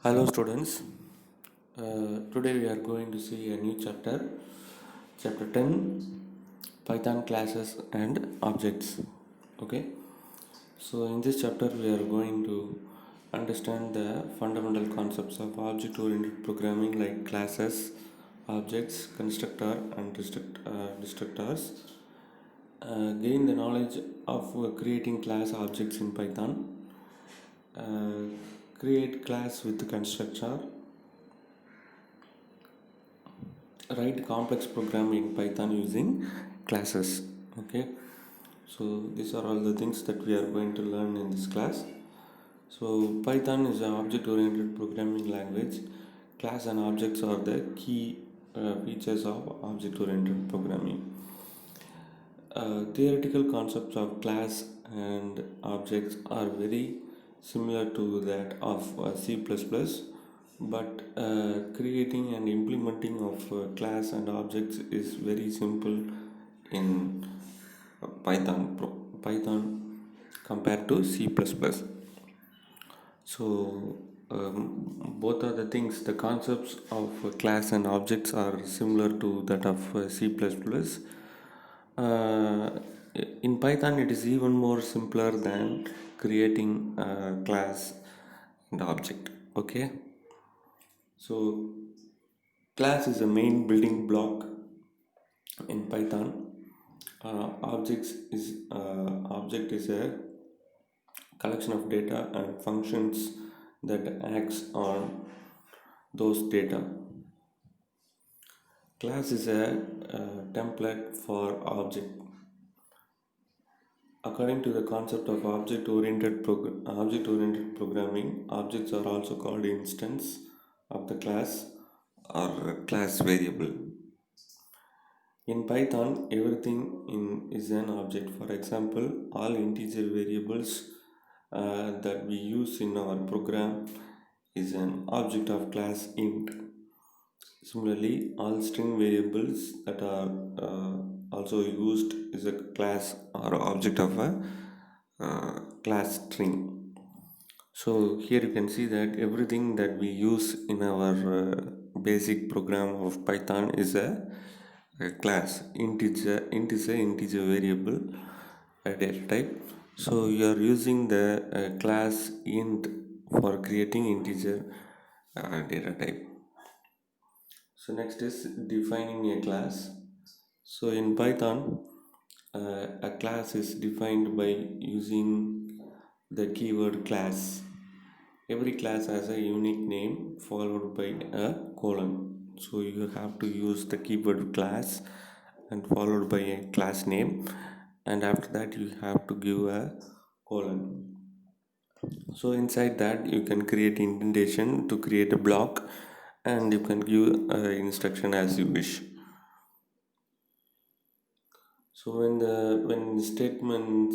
Hello students, today we are going to see a new chapter, chapter 10, Python classes and objects. Okay, so in this chapter we are going to understand the fundamental concepts of object-oriented programming like classes, objects, constructor and destructors, gain the knowledge of creating class objects in Python, uh, create class with constructor, write complex program in Python using classes. Okay, so these are all the things that we are going to learn in this class. So Python is an object-oriented programming language. Class and objects are the key features of object-oriented programming. Theoretical concepts of class and objects are very similar to that of C++, but creating and implementing of class and objects is very simple in Python compared to C++. So both are the things, the concepts of class and objects are similar to that of C++. uh, in Python it is even more simpler than creating a class and object. Okay, so class is a main building block in Python. Object is a collection of data and functions that acts on those data. Class is a template for object. According to the concept of object-oriented programming, objects are also called instance of the class or class variable. In Python, everything is an object. For example, all integer variables that we use in our program is an object of class int. Similarly, all string variables that are also used is a class or object of a class string. So here you can see that everything that we use in our basic program of Python is a class. Int is a integer variable, a data type. So you are using the class int for creating integer data type. So next is defining a class. So in Python, a class is defined by using the keyword class. Every class has a unique name followed by a colon. So you have to use the keyword class and followed by a class name, and after that you have to give a colon. So inside that you can create indentation to create a block, and you can give instruction as you wish. So when statement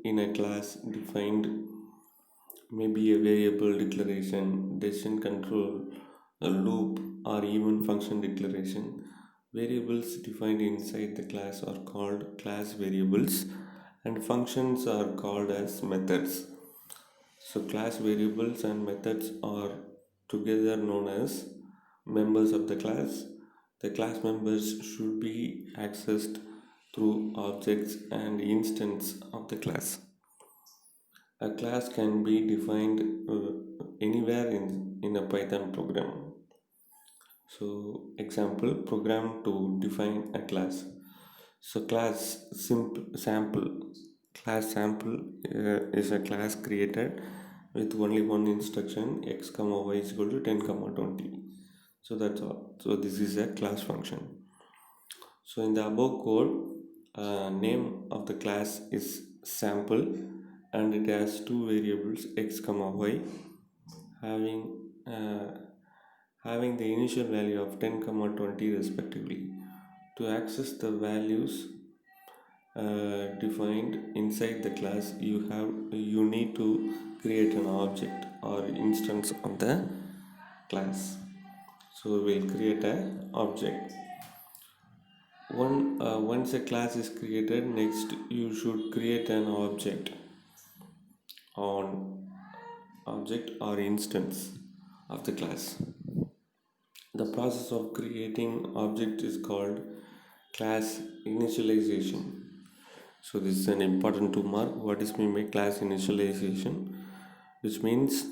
in a class defined, maybe a variable declaration, decision control, a loop, or even function declaration, variables defined inside the class are called class variables, and functions are called as methods. So class variables and methods are together known as members of the class. The class members should be accessed through objects and instance of the class. A class can be defined anywhere in a Python program. So example, program to define a class. So class sample is a class created with only one instruction, x comma y is equal to 10 comma 20. So that's all. So this is a class function. So in the above code, name of the class is sample, and it has two variables x comma y, having having the initial value of 10 comma 20 respectively. To access the values defined inside the class, you need to create an object or instance of the class. So we'll create an object. Once a class is created, next you should create an object on object or instance of the class. The process of creating object is called class initialization. So this is an important to mark. What is meant by class initialization? Which means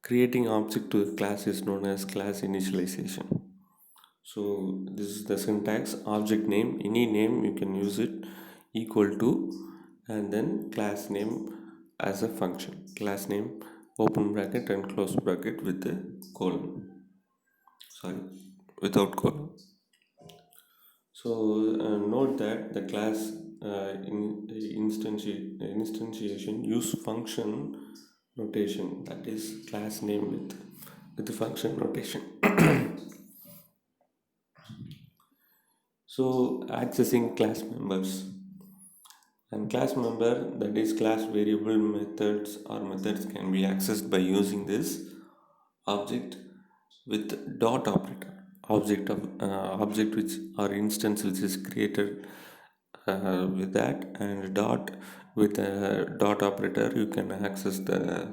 creating object to a class is known as class initialization. So this is the syntax: object name, any name you can use it, equal to, and then class name as a function. Class name open bracket and close bracket with the colon. Sorry, without colon. So note that the class instantiation use function notation, that is class name with the function notation. So accessing class members, and class member, that is class variable methods or methods, can be accessed by using this object with dot operator. Object which or instance which is created with that, and dot, with a dot operator you can access the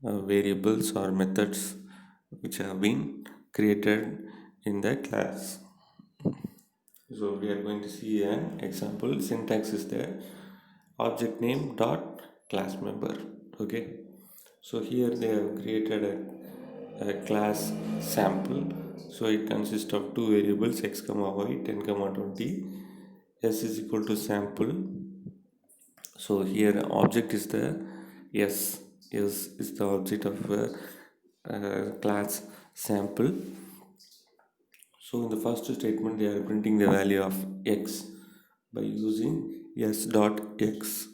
variables or methods which have been created in the class. So we are going to see an example. Syntax is there: object name dot class member. Okay, so here they have created a class sample. So it consists of two variables, x comma y, 10 comma 20. S is equal to sample. So here object is the s. S is the object of class sample. So in the first statement, they are printing the value of x by using s dot x.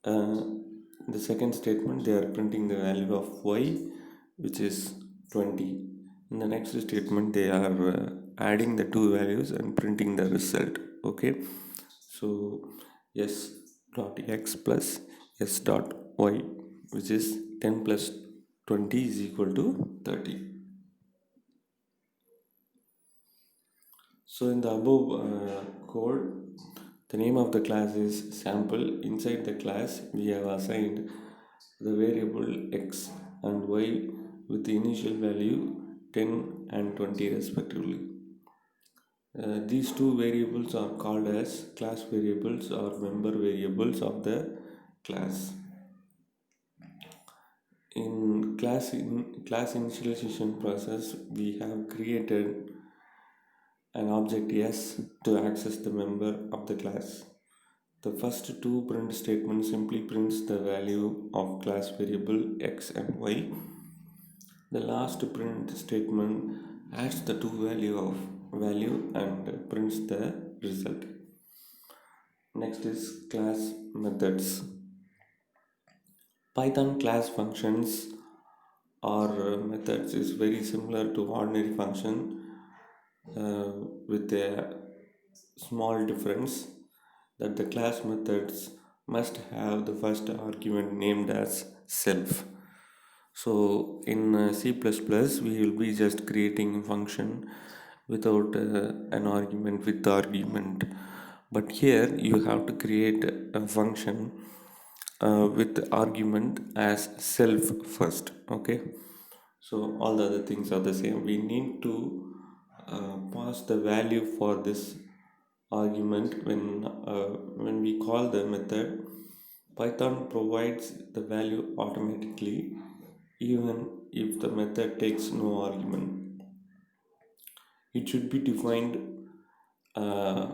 The second statement, they are printing the value of y, which is 20. In the next statement, they are adding the two values and printing the result. Okay, so s dot x plus s dot y, which is 10 plus 20 is equal to 30. So in the above code, the name of the class is sample. Inside the class, we have assigned the variable x and y with the initial value 10 and 20 respectively. These two variables are called as class variables or member variables of the class. In class initialization process, we have created an object s to access the member of the class. The first two print statements simply prints the value of class variable x and y. The last print statement adds the two value and prints the result. Next is class methods. Python class functions or methods is very similar to ordinary function, with a small difference that the class methods must have the first argument named as self. So in C++, we will be just creating a function without an argument, with argument. But here you have to create a function with argument as self first. Okay, so all the other things are the same. We need to pass the value for this argument when we call the method. Python provides the value automatically even if the method takes no argument. It should be defined uh,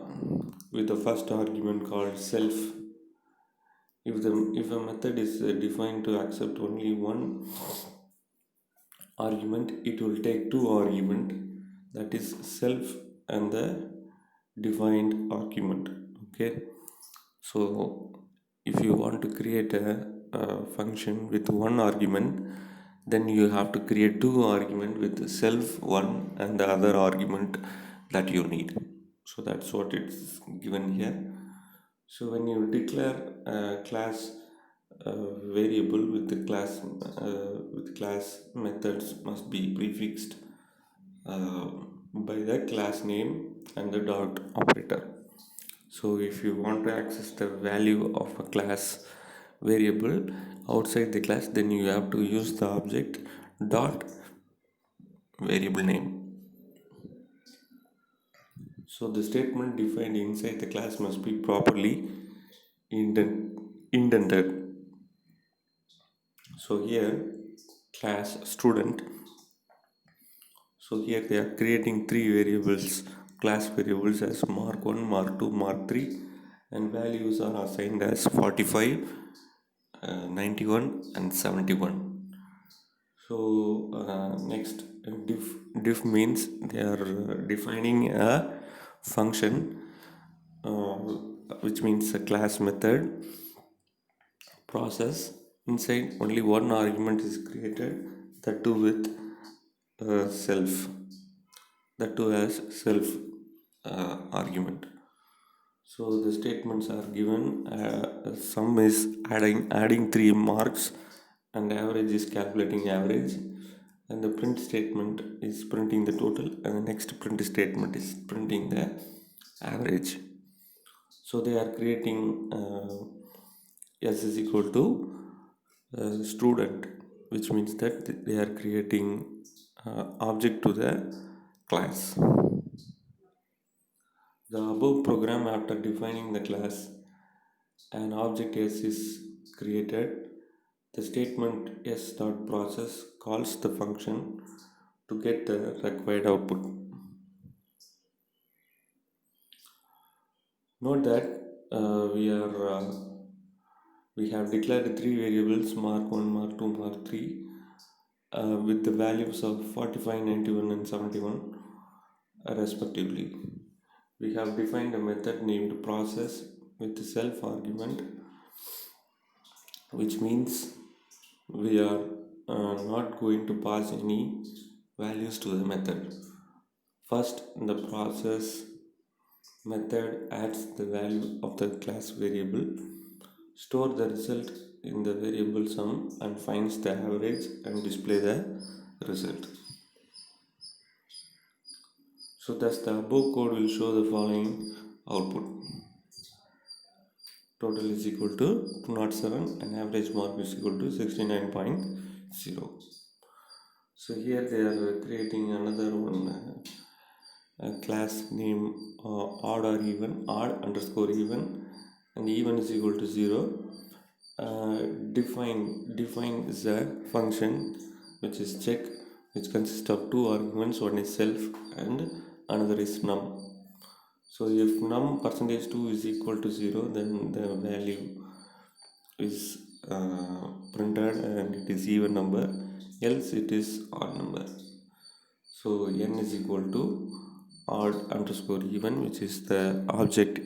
with the first argument called self. If a method is defined to accept only one argument, it will take two argument, that is self and the defined argument. Okay, so if you want to create a function with one argument, then you have to create two argument with self one and the other argument that you need. So that's what it's given here. So when you declare a class variable with the class methods must be prefixed uh, by the class name and the dot operator. So if you want to access the value of a class variable, outside the class, then you have to use the object dot variable name. So the statement defined inside the class must be properly indented. So here class student, so here they are creating three variables, class variables as mark 1, mark 2, mark 3, and values are assigned as 45, 91 and 71. So next, diff means they are defining a function, uh, which means a class method process. Inside only one argument is created, that too with self, that too as self argument. So the statements are given. Sum is adding 3 marks, and average is calculating average. And the print statement is printing the total, and the next print statement is printing the average. So they are creating S is equal to student, which means that they are creating object to the class. The above program, after defining the class, an object S is created. The statement S dot process calls the function to get the required output. Note that we have declared three variables, mark 1, mark 2, mark 3, with the values of 45, 91 and 71 respectively. We have defined a method named process with the self argument, which means we are not going to pass any values to the method. First, the process method adds the value of the class variable, store the result in the variable sum, and finds the average and display the result. So thus the above code will show the following output. Total is equal to 207 and average mark is equal to 69.0. So here they are creating another one, class name odd or even, odd underscore even, and even is equal to 0. Define is a function which is check, which consists of two arguments, one is self and another is num. So if num percentage 2 is equal to 0, then the value is printed and it is even number, else it is odd number. So n is equal to odd underscore even, which is the object.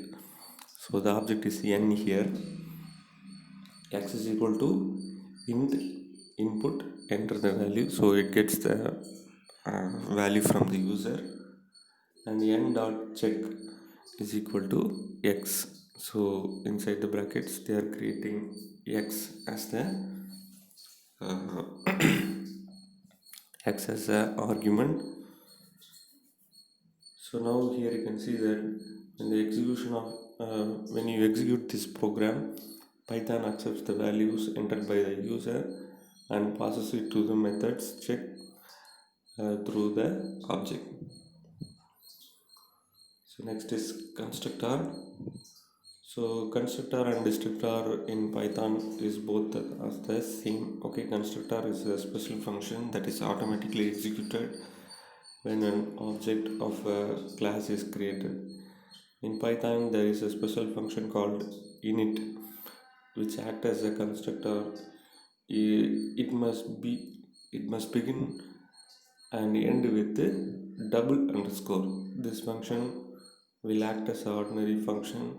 So the object is n here. X is equal to int input, enter the value, so it gets the value from the user, and n dot check is equal to x. So inside the brackets they are creating x as the uh, x as a argument. So now here you can see that in the execution of when you execute this program, Python accepts the values entered by the user and passes it to the methods check through the object. So next is constructor. So constructor and destructor in Python is both as the same. Okay, constructor is a special function that is automatically executed when an object of a class is created. In Python, there is a special function called init, which acts as a constructor. It must begin and end with a double underscore. This function will act as an ordinary function,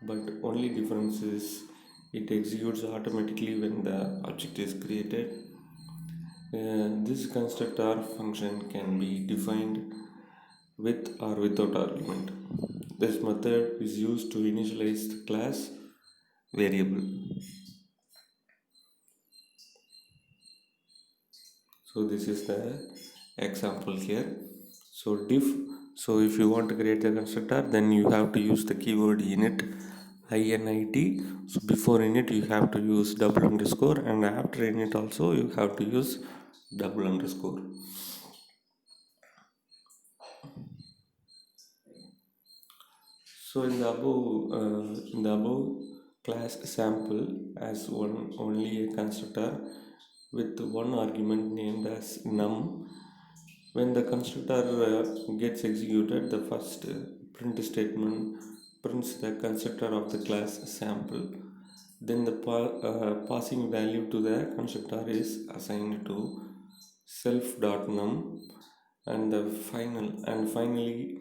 but only difference is it executes automatically when the object is created. This constructor function can be defined with or without argument. This method is used to initialize the class variable. So this is the example here. So diff, so if you want to create the constructor, then you have to use the keyword init init. So before init you have to use double underscore, and after init also you have to use double underscore. So in the above class sample as one only a constructor with one argument named as num. When the constructor gets executed, the first print statement prints the constructor of the class sample. Then the passing value to the constructor is assigned to self.num, and the finally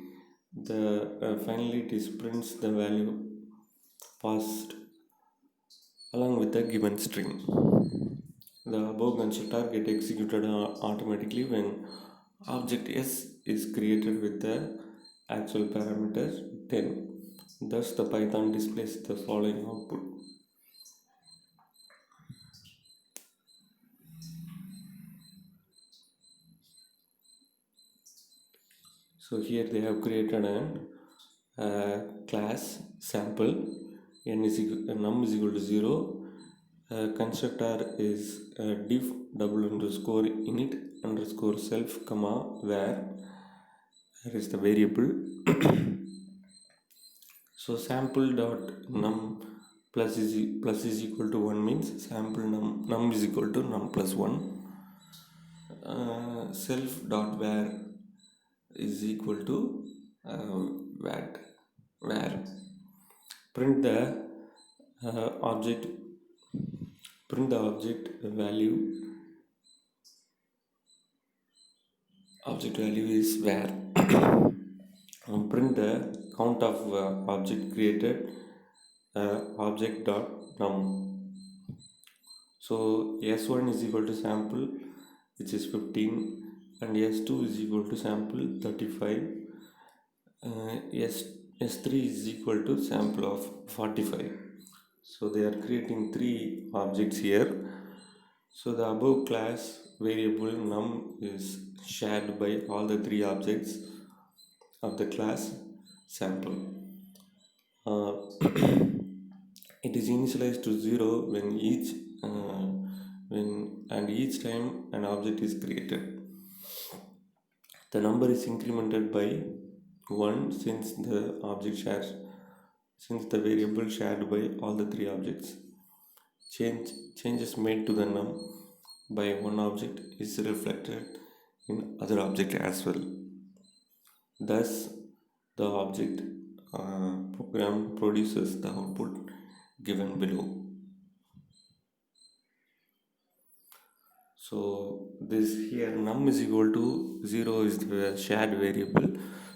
it is prints the value passed along with the given string. The above constructor get executed automatically when object S is created with the actual parameter 10. Thus the Python displays the following output. So here they have created a class sample, num is equal to 0. Constructor is div double underscore init underscore self comma where is the variable. So sample dot num plus is equal to 1 means sample num is equal to num plus 1. Self dot where is equal to what where print the object value. Object value is where. Print the count of object created object dot num. So s1 is equal to sample, which is 15, and s2 is equal to sample 35. S3 is equal to sample of 45. So they are creating three objects here. So the above class variable num is shared by all the three objects of the class sample. It is initialized to 0 when each time an object is created. The number is incremented by 1 since the variable shared by all the three objects. Changes made to the num by one object is reflected in other object as well. Thus the object program produces the output given below. So this here num is equal to 0 is the shared variable.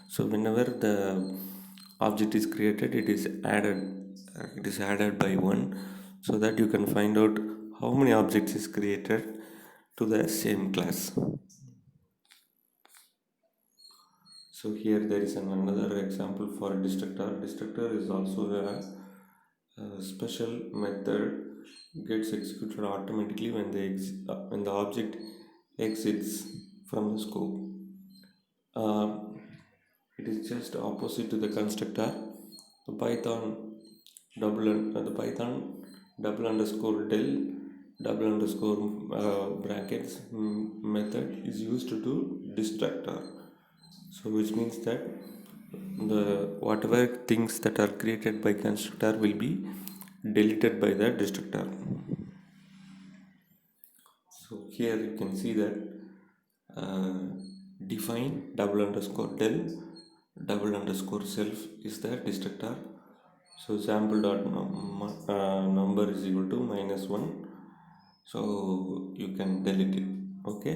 So whenever the object is created, it is added by 1, so that you can find out how many objects is created to the same class. So here there is another example for a destructor. Destructor is also a special method gets executed automatically when the object exits from the scope. It is just opposite to the constructor. The Python double underscore del double underscore brackets method is used to do destructor. So which means that the whatever things that are created by constructor will be deleted by the destructor. So here you can see that define double underscore del double underscore self is the destructor. So sample dot number is equal to -1, so you can delete it. Okay,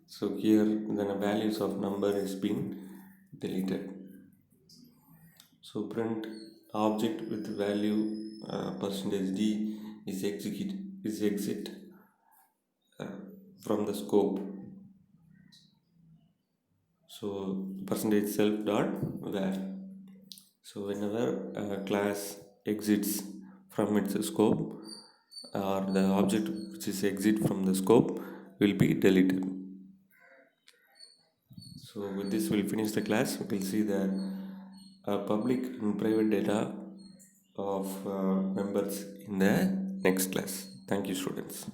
so here the values of number is been deleted. So print object with value %d is exit from the scope. So percentage self dot where. So whenever a class exits from its scope, or the object which is exit from the scope will be deleted. So with this we'll finish the class. We will see the public and private data of members in the next class. Thank you, students.